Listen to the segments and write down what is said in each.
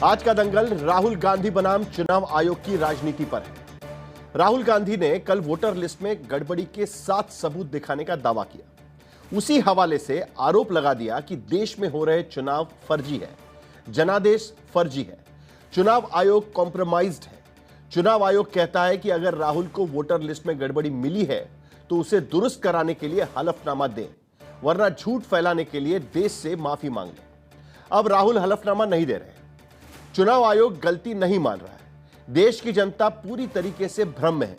आज का दंगल राहुल गांधी बनाम चुनाव आयोग की राजनीति पर है। राहुल गांधी ने कल वोटर लिस्ट में गड़बड़ी के 7 सबूत दिखाने का दावा किया। उसी हवाले से आरोप लगा दिया कि देश में हो रहे चुनाव फर्जी है, जनादेश फर्जी है, चुनाव आयोग कॉम्प्रोमाइज्ड है। चुनाव आयोग कहता है कि अगर राहुल को वोटर लिस्ट में गड़बड़ी मिली है तो उसे दुरुस्त कराने के लिए हलफनामा दें, वरना झूठ फैलाने के लिए देश से माफी मांग लें। अब राहुल हलफनामा नहीं दे रहे। चुनाव आयोग गलती नहीं मान रहा है। देश की जनता पूरी तरीके से भ्रम में है।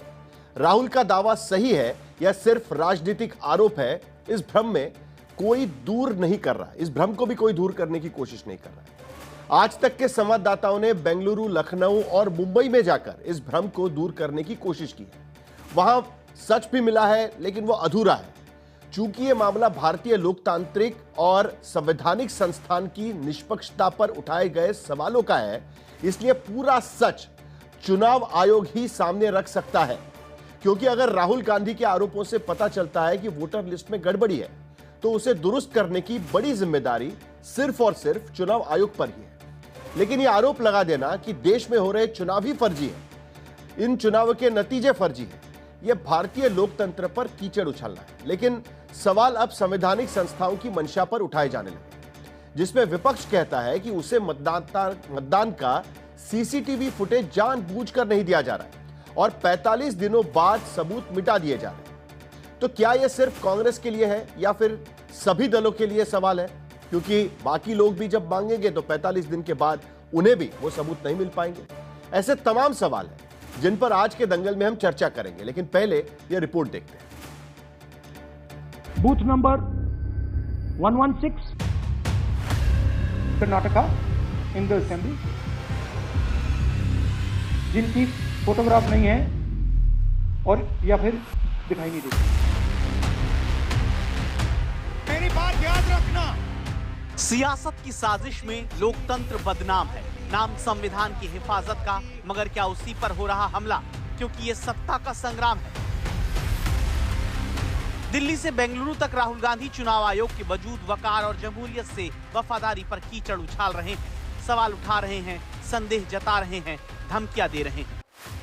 राहुल का दावा सही है या सिर्फ राजनीतिक आरोप है, इस भ्रम में कोई दूर नहीं कर रहा है। इस भ्रम को भी कोई दूर करने की कोशिश नहीं कर रहा है। आज तक के संवाददाताओं ने बेंगलुरु, लखनऊ और मुंबई में जाकर इस भ्रम को दूर करने की कोशिश की है। वहां सच भी मिला है, लेकिन वो अधूरा है। चूंकि यह मामला भारतीय लोकतांत्रिक और संवैधानिक संस्थान की निष्पक्षता पर उठाए गए सवालों का है, इसलिए पूरा सच चुनाव आयोग ही सामने रख सकता है। क्योंकि अगर राहुल गांधी के आरोपों से पता चलता है कि वोटर लिस्ट में गड़बड़ी है, तो उसे दुरुस्त करने की बड़ी जिम्मेदारी सिर्फ और सिर्फ चुनाव आयोग पर ही है। लेकिन यह आरोप लगा देना कि देश में हो रहे चुनाव ही फर्जी है, इन चुनावों के नतीजे फर्जी है, यह भारतीय लोकतंत्र पर कीचड़ उछलना है। लेकिन सवाल अब संवैधानिक संस्थाओं की मंशा पर उठाए जाने लगे, जिसमें विपक्ष कहता है कि उसे मतदान का सीसीटीवी फुटेज जानबूझकर नहीं दिया जा रहा है और 45 दिनों बाद सबूत मिटा दिए जा रहे हैं। तो क्या यह सिर्फ कांग्रेस के लिए है या फिर सभी दलों के लिए सवाल है? क्योंकि बाकी लोग भी जब मांगेंगे तो 45 दिन के बाद उन्हें भी वो सबूत नहीं मिल पाएंगे। ऐसे तमाम सवाल हैं जिन पर आज के दंगल में हम चर्चा करेंगे, लेकिन पहले यह रिपोर्ट देखते हैं। Booth number 116 Karnataka in the assembly, जिनकी फोटोग्राफ नहीं है और या फिर दिखाई नहीं देती। मेरी बात याद रखना, सियासत की साजिश में लोकतंत्र बदनाम है। नाम संविधान की हिफाजत का, मगर क्या उसी पर हो रहा हमला? क्योंकि ये सत्ता का संग्राम है। दिल्ली से बेंगलुरु तक राहुल गांधी चुनाव आयोग के वजूद, वकार और जमहूरियत से वफादारी पर कीचड़ उछाल रहे हैं, सवाल उठा रहे हैं, संदेह जता रहे हैं, धमकियां दे रहे हैं।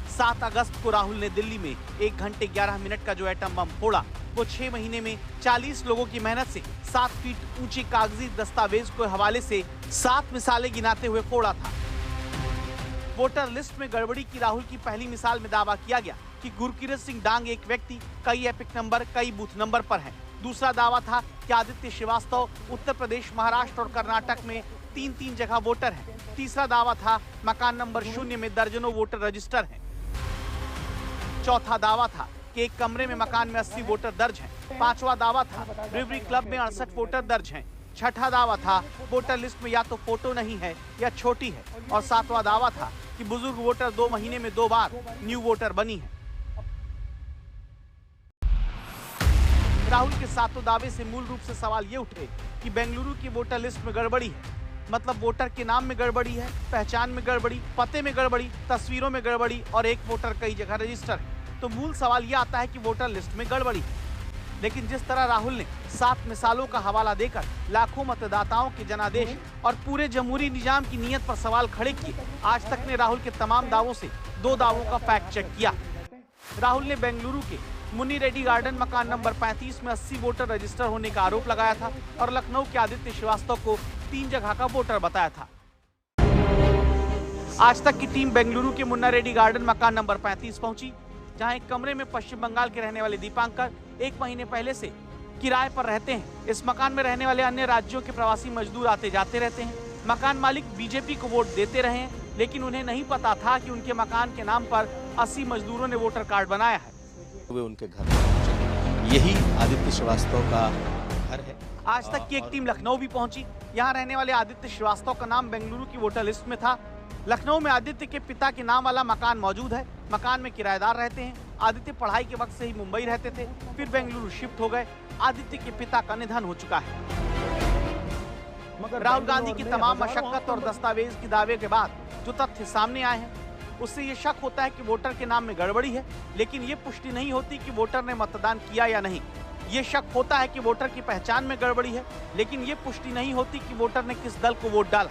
7 अगस्त को राहुल ने दिल्ली में 1 घंटे 11 मिनट का जो एटम बम फोड़ा, वो 6 महीने में 40 लोगों की मेहनत से 7 फीट ऊंचे कागजी दस्तावेज के हवाले से 7 मिसालें गिनाते हुए फोड़ा था। वोटर लिस्ट में गड़बड़ी की राहुल की पहली मिसाल में दावा किया गया कि गुरकीरत सिंह डांग एक व्यक्ति, कई एपिक नंबर, कई बूथ नंबर पर है। दूसरा दावा था कि आदित्य श्रीवास्तव उत्तर प्रदेश, महाराष्ट्र और कर्नाटक में 3-3 जगह वोटर है। तीसरा दावा था मकान नंबर 0 में दर्जनों वोटर रजिस्टर हैं। चौथा दावा था कि एक कमरे में मकान में 80 वोटर दर्ज हैं। पांचवा दावा था रिवरी क्लब में 68 वोटर दर्ज हैं। छठा दावा था वोटर लिस्ट में या तो फोटो नहीं है या छोटी है। और 7वां दावा था कि बुजुर्ग वोटर 2 महीने में 2 बार न्यू वोटर बनी है। राहुल के 7 दावे से मूल रूप से सवाल ये उठे कि बेंगलुरु की वोटर लिस्ट में गड़बड़ी है, मतलब वोटर के नाम में गड़बड़ी है, पहचान में गड़बड़ी, पते में गड़बड़ी, तस्वीरों में गड़बड़ी और एक वोटर कई जगह रजिस्टर है। तो मूल सवाल यह आता है कि वोटर लिस्ट में गड़बड़ी है। लेकिन जिस तरह राहुल ने 7 मिसालों का हवाला देकर लाखों मतदाताओं के जनादेश और पूरे जमहूरी निजाम की नीयत पर सवाल खड़े किए, आज तक ने राहुल के तमाम दावों से 2 दावों का फैक्ट चेक किया। राहुल ने बेंगलुरु के मुन्नी रेड्डी गार्डन मकान नंबर 35 में 80 वोटर रजिस्टर होने का आरोप लगाया था और लखनऊ के आदित्य श्रीवास्तव को 3 जगह का वोटर बताया था। आज तक की टीम बेंगलुरु के मुन्ना रेड्डी गार्डन मकान नंबर 35 पहुंची, जहां एक कमरे में पश्चिम बंगाल के रहने वाले दीपांकर 1 महीने पहले से किराए पर रहते हैं। इस मकान में रहने वाले अन्य राज्यों के प्रवासी मजदूर आते जाते रहते हैं। मकान मालिक बीजेपी को वोट देते रहे हैं, लेकिन उन्हें नहीं पता था कि उनके मकान के नाम पर 80 मजदूरों ने वोटर कार्ड बनाया है। वे उनके घर पहुंचे। यही आदित्य श्रीवास्तव का घर है। आज तक की एक टीम लखनऊ भी पहुंची। यहाँ रहने वाले आदित्य श्रीवास्तव का नाम बेंगलुरु की वोटर लिस्ट में था। लखनऊ में आदित्य के पिता के नाम वाला मकान मौजूद है। मकान में किराएदार रहते हैं। आदित्य पढ़ाई के वक्त से ही मुंबई रहते थे, फिर बेंगलुरु शिफ्ट हो गए। आदित्य के पिता का निधन हो चुका है। राहुल गांधी की तमाम मशक्कत और दस्तावेज की दावे के बाद जो तथ्य सामने आए हैं, उससे ये शक होता है कि वोटर के नाम में गड़बड़ी है, लेकिन ये पुष्टि नहीं होती कि वोटर ने मतदान किया या नहीं। ये शक होता है कि वोटर की पहचान में गड़बड़ी है, लेकिन ये पुष्टि नहीं होती कि वोटर ने किस दल को वोट डाला।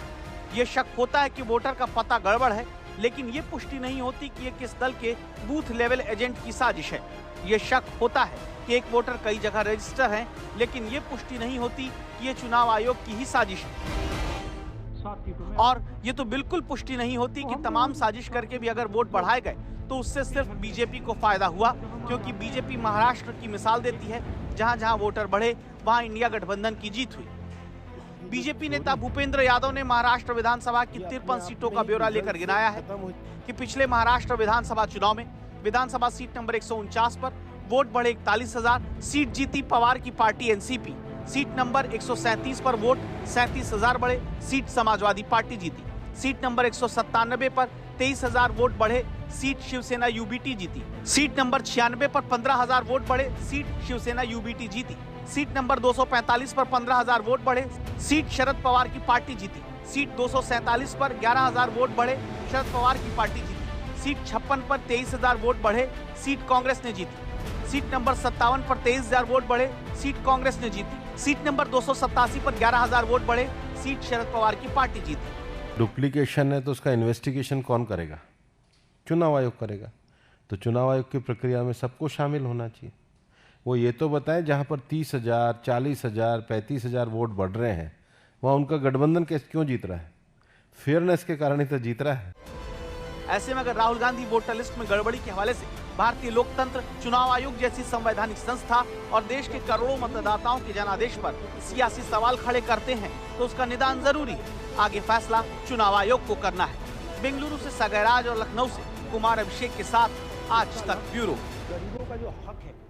ये शक होता है कि वोटर का पता गड़बड़ है, लेकिन ये पुष्टि नहीं होती कि ये किस दल के बूथ लेवल एजेंट की साजिश है। ये शक होता है कि एक वोटर कई जगह रजिस्टर है, लेकिन ये पुष्टि नहीं होती कि ये चुनाव आयोग की ही साजिश है। और ये तो बिल्कुल पुष्टि नहीं होती कि तमाम साजिश करके भी अगर वोट बढ़ाए गए तो उससे सिर्फ बीजेपी को फायदा हुआ, क्योंकि बीजेपी महाराष्ट्र की मिसाल देती है, जहां जहां वोटर बढ़े वहां इंडिया गठबंधन की जीत हुई। बीजेपी नेता भूपेंद्र यादव ने महाराष्ट्र विधानसभा की 53 सीटों का ब्यौरा लेकर गिनाया है कि पिछले महाराष्ट्र विधानसभा चुनाव में विधानसभा सीट नंबर 149 पर वोट बढ़े 41,000, सीट जीती पवार की पार्टी एनसीपी। सीट नंबर 137 पर वोट 37,000 बढ़े, सीट समाजवादी पार्टी जीती। सीट नंबर 197 पर 23,000 वोट बढ़े, सीट शिवसेना यूबीटी जीती। सीट नंबर 96 पर 15,000 वोट बढ़े, सीट शिवसेना यूबीटी जीती। सीट नंबर 245 पर 15,000 वोट बढ़े, सीट शरद पवार की पार्टी जीती। सीट 247 पर 11,000 वोट बढ़े, शरद पवार की पार्टी जीती। सीट 56 पर 23,000 वोट बढ़े, सीट कांग्रेस ने जीती। सीट नंबर 57 पर 23,000 वोट बढ़े, सीट कांग्रेस ने जीती। सीट नंबर 287 पर 11,000 वोट बढ़े, सीट शरद पवार की पार्टी जीती। डुप्लीकेशन है तो उसका इन्वेस्टिगेशन कौन करेगा? चुनाव आयोग करेगा। तो चुनाव आयोग की प्रक्रिया में सबको शामिल होना चाहिए। वो ये तो बताएं जहां पर 30,000, 40,000, 35,000 वोट बढ़ रहे हैं वहां उनका गठबंधन क्यों जीत रहा है? फेयरनेस के कारण ही तो जीत रहा है। ऐसे में अगर राहुल गांधी वोटर लिस्ट में गड़बड़ी के हवाले से भारतीय लोकतंत्र, चुनाव आयोग जैसी संवैधानिक संस्था और देश के करोड़ों मतदाताओं के जनादेश पर सियासी सवाल खड़े करते हैं तो उसका निदान जरूरी है। आगे फैसला चुनाव आयोग को करना है। बेंगलुरु से सागरराज और लखनऊ से कुमार अभिषेक के साथ आज तक ब्यूरो। गरीबों का जो हक है